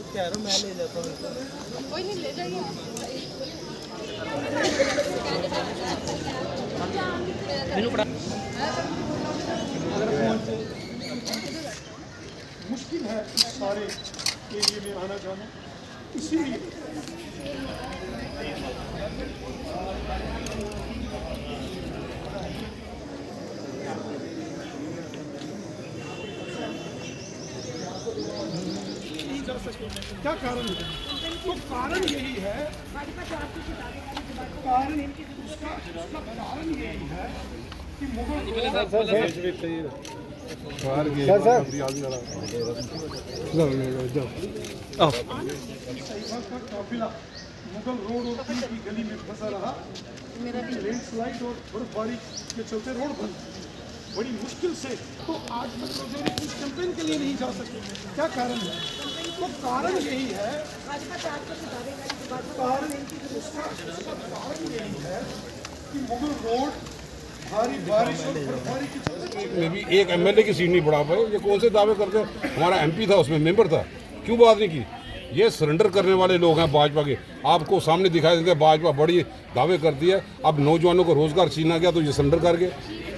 कह रहा हूँ मैं ले जाता हूँ। कोई नहीं ले जाइए। मुश्किल है सारे एरिया में आना जाना, इसीलिए क्या कारण है? तो कारण यही है, कारण उसका कारण यही है कि मुगल काफिला मुगल रोड और पुल की गली में फंसा रहा। लैंडस्लाइड और बर्फबारी के चलते रोड बंद, बड़ी मुश्किल से। तो आज तक रजौरी कुछ कैंपेन के लिए नहीं जा सकते। क्या कारण है? तो कारण यही है, कारण यही है कि मुगल रोड भारी बारिश और बर्फबारी की चलते में भी एक एमएलए की सीट नहीं बढ़ा पाए। ये कौन से दावे करते हैं? हमारा एमपी था, उसमें मेंबर था, क्यों बात नहीं की? ये सरेंडर करने वाले लोग हैं भाजपा के। आपको सामने दिखाई देते हैं भाजपा बड़ी दावे करती है। अब नौजवानों को रोजगार छीना गया तो ये सरेंडर कर गए,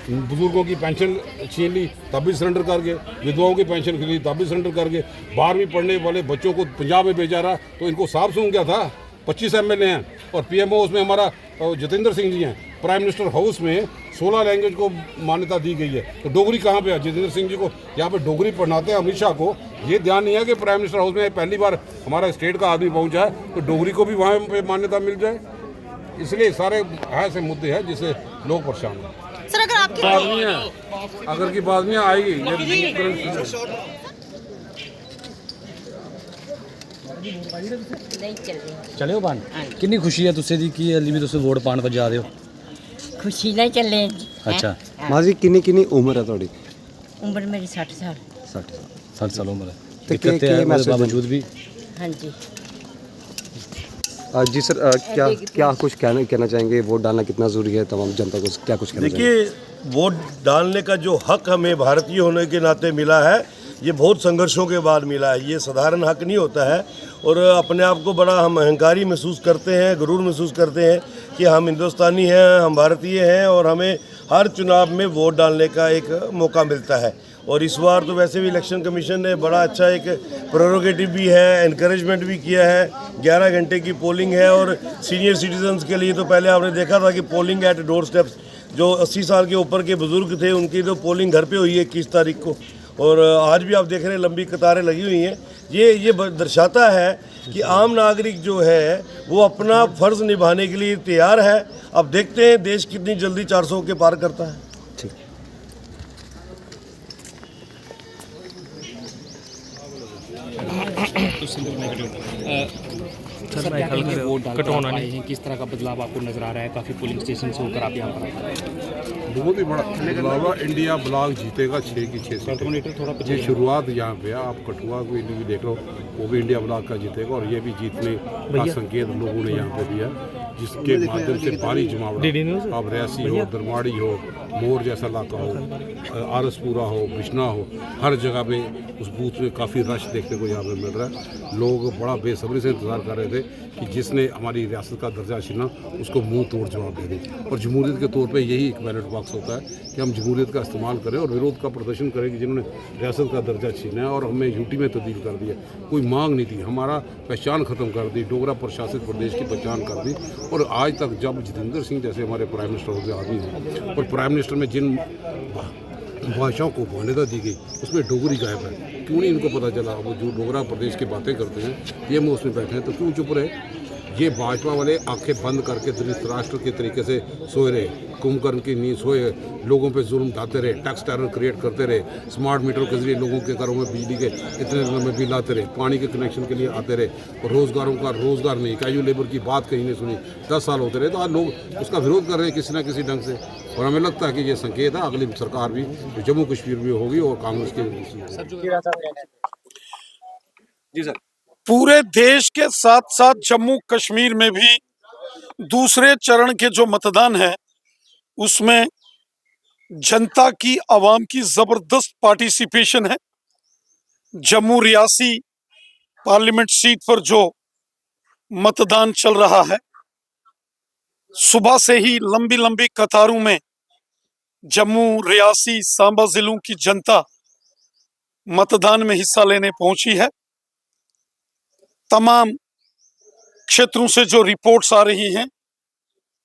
बुजुर्गों की पेंशन छीन ली तब भी सरेंडर कर गए, विधवाओं की पेंशन ली तब भी सरेंडर कर गए, 12वीं पढ़ने वाले बच्चों को पंजाब में भेजा रहा तो इनको साफ सुन गया था। 25 एमएलए हैं और पीएमओ उसमें हमारा जितेंद्र सिंह जी हैं। प्राइम मिनिस्टर हाउस में 16 लैंग्वेज को मान्यता दी गई है, तो डोगरी कहाँ पे है? जितेंद्र सिंह जी को यहाँ पे डोगरी पढ़ाते हैं। अमित शाह को ये ध्यान नहीं है कि प्राइम मिनिस्टर हाउस में पहली बार हमारा स्टेट का आदमी पहुँचा है तो डोगरी को भी वहाँ पे मान्यता मिल जाए। इसलिए सारे ऐसे मुद्दे हैं जिससे लोग परेशान हैं। सर अगर आपकी अगर की बात नहीं आएगी नहीं चल रही चले हो पान कितनी खुशी है तुझसे जी कि अली भी तुझसे वोट पान पर जा रहे हो? खुशी नहीं चल रही। अच्छा माँ जी किन्नी उम्र है थोड़ी? उम्र मेरी 60 साल। 60 साल उम्र है। तो दिक्कतें हैं उसके बावजूद भी। हाँ जी। जी सर, क्या कुछ कहना चाहेंगे? वोट डालना कितना ज़रूरी है? तमाम जनता को क्या कुछ कहना चाहेंगे? देखिए, वोट डालने का जो हक हमें भारतीय होने के नाते मिला है, ये बहुत संघर्षों के बाद मिला है। ये साधारण हक नहीं होता है और अपने आप को बड़ा हम अहंकारी महसूस करते हैं, गुरूर महसूस करते हैं कि हम हिंदुस्तानी हैं, हम भारतीय हैं और हमें हर चुनाव में वोट डालने का एक मौका मिलता है। और इस बार तो वैसे भी इलेक्शन कमीशन ने बड़ा अच्छा एक प्रेरोगेटिव भी है, इनकरेजमेंट भी किया है। 11 घंटे की पोलिंग है और सीनियर सिटीजन्स के लिए तो पहले आपने देखा था कि पोलिंग एट डोर स्टेप्स, जो 80 साल के ऊपर के बुज़ुर्ग थे उनकी तो पोलिंग घर पे हुई है 21 तारीख को। और आज भी आप देख रहे हैं लंबी कतारें लगी हुई हैं। ये दर्शाता है कि आम नागरिक जो है वो अपना फ़र्ज़ निभाने के लिए तैयार है। अब देखते हैं देश कितनी जल्दी 400 के पार करता है। सर क्या कहेंगे वोट डालकर आए हैं, किस तरह का बदलाव आपको नजर आ रहा है? काफ़ी पोलिंग स्टेशन से होकर आप यहाँ पर आए हैं। बहुत ही बड़ा बदलाव है। इंडिया ब्लॉक जीतेगा 6 की 6 सीटें। ये शुरुआत यहाँ पे है। आप कठुआ को भी देख लो, वो भी इंडिया ब्लॉक का जीतेगा और ये भी जीतने का संकेत लोगों ने यहाँ पे दिया, जिसके माध्यम से भारी जमावड़ा, अब रैसी हो, दरमाड़ी हो, मोर जैसा इलाका हो, आरसपुरा हो, बिश्ना हो, हर जगह पे उस बूथ में काफ़ी रश देखने को यहाँ पे मिल रहा है। लोग बड़ा बेसब्री से इंतज़ार कर रहे थे कि जिसने हमारी रियासत का दर्जा छीना उसको मुंह तोड़ जवाब दे दें। और जमहूरियत के तौर पे यही एक बैलेट बॉक्स होता है कि हम जमहूरियत का इस्तेमाल करें और विरोध का प्रदर्शन करें कि जिन्होंने रियासत का दर्जा छीना है और हमें यूटी में तब्दील कर दिया। कोई मांग नहीं थी, हमारा पहचान ख़त्म कर दी, डोगरा प्रशासित प्रदेश की पहचान कर दी। और आज तक जब जितेंद्र सिंह जैसे हमारे प्राइम मिनिस्टर हो गए आदमी हैं और प्राइम मिनिस्टर में जिन भाषाओं को मान्यता दी गई उसमें डोगरी गायब है। क्यों नहीं इनको पता चला? वो जो डोगरा प्रदेश की बातें करते हैं, पीएमओ उसमें बैठे हैं, तो क्यों चुप रहे? ये भाजपा वाले आंखें बंद करके धृतराष्ट्र के तरीके से सोए रहे, कुंभकर्ण की नींद सोए, लोगों पे जुल्म ढाते रहे, टैक्स टेरर क्रिएट करते रहे, स्मार्ट मीटर के जरिए लोगों के घरों में बिजली के इतने दिनों में बिल आते रहे, पानी के कनेक्शन के लिए आते रहे और रोज़गारों का रोज़गार नहीं, कैजुअल लेबर की बात कहीं नहीं सुनी। 10 साल होते रहे, तो आज लोग उसका विरोध कर रहे हैं किसी ना किसी ढंग से। और हमें लगता है कि ये संकेत है अगली सरकार भी जम्मू कश्मीर भी होगी और कांग्रेस के। जी सर, पूरे देश के साथ साथ जम्मू कश्मीर में भी दूसरे चरण के जो मतदान है उसमें जनता की, आवाम की जबरदस्त पार्टिसिपेशन है। जम्मू रियासी पार्लियामेंट सीट पर जो मतदान चल रहा है, सुबह से ही लंबी लंबी कतारों में जम्मू, रियासी, सांबा जिलों की जनता मतदान में हिस्सा लेने पहुंची है। तमाम क्षेत्रों से जो रिपोर्ट्स आ रही हैं,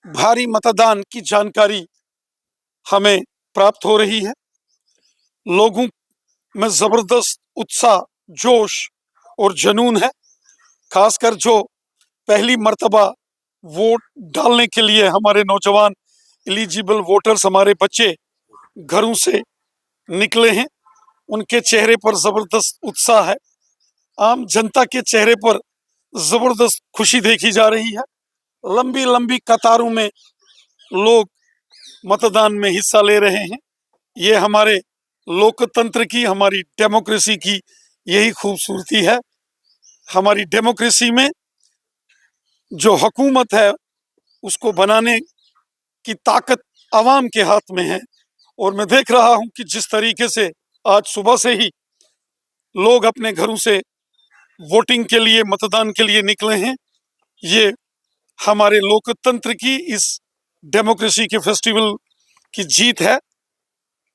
भारी मतदान की जानकारी हमें प्राप्त हो रही है। लोगों में जबरदस्त उत्साह, जोश और जुनून है। खासकर जो पहली मर्तबा वोट डालने के लिए हमारे नौजवान एलिजिबल वोटर्स, हमारे बच्चे घरों से निकले हैं, उनके चेहरे पर जबरदस्त उत्साह है। आम जनता के चेहरे पर जबरदस्त खुशी देखी जा रही है। लंबी लंबी कतारों में लोग मतदान में हिस्सा ले रहे हैं। ये हमारे लोकतंत्र की, हमारी डेमोक्रेसी की यही खूबसूरती है। हमारी डेमोक्रेसी में जो हुकूमत है, उसको बनाने की ताकत आवाम के हाथ में है। और मैं देख रहा हूं कि जिस तरीके से आज सुबह से ही लोग अपने घरों से वोटिंग के लिए, मतदान के लिए निकले हैं, ये हमारे लोकतंत्र की, इस डेमोक्रेसी के फेस्टिवल की जीत है।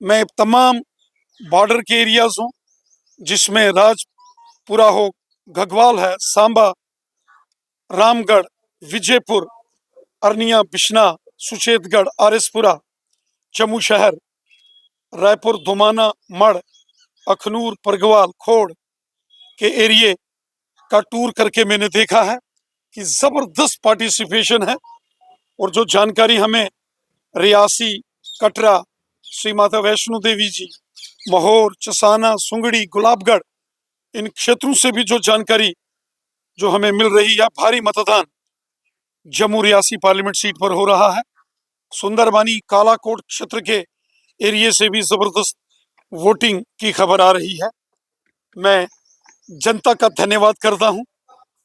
मैं तमाम बॉर्डर के एरियाज हूँ, जिसमें राजपुरा हो, घगवाल है, सांबा, रामगढ़, विजयपुर, अरनिया, बिश्ना, सुचेतगढ़, आरएसपुरा, जम्मू शहर, रायपुर, धुमाना, मड़, अखनूर, परगवाल, खोड़ के एरिए का टूर करके मैंने देखा है कि जबरदस्त पार्टिसिपेशन है। और जो जानकारी हमें रियासी, कटरा, श्री माता वैष्णो देवी जी, महोर, चसाना, सुंगड़ी, गुलाबगढ़, इन क्षेत्रों से भी जो जानकारी जो हमें मिल रही है, भारी मतदान जम्मू रियासी पार्लियामेंट सीट पर हो रहा है। सुंदरबानी, कालाकोट क्षेत्र के एरिए से भी जबरदस्त वोटिंग की खबर आ रही है। मैं जनता का धन्यवाद करता हूं,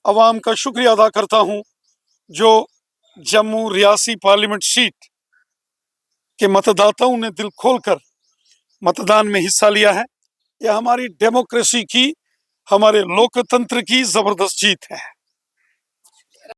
अवाम का शुक्रिया अदा करता हूं, जो जम्मू रियासी पार्लियामेंट सीट के मतदाताओं ने दिल खोलकर मतदान में हिस्सा लिया है। यह हमारी डेमोक्रेसी की, हमारे लोकतंत्र की जबरदस्त जीत है।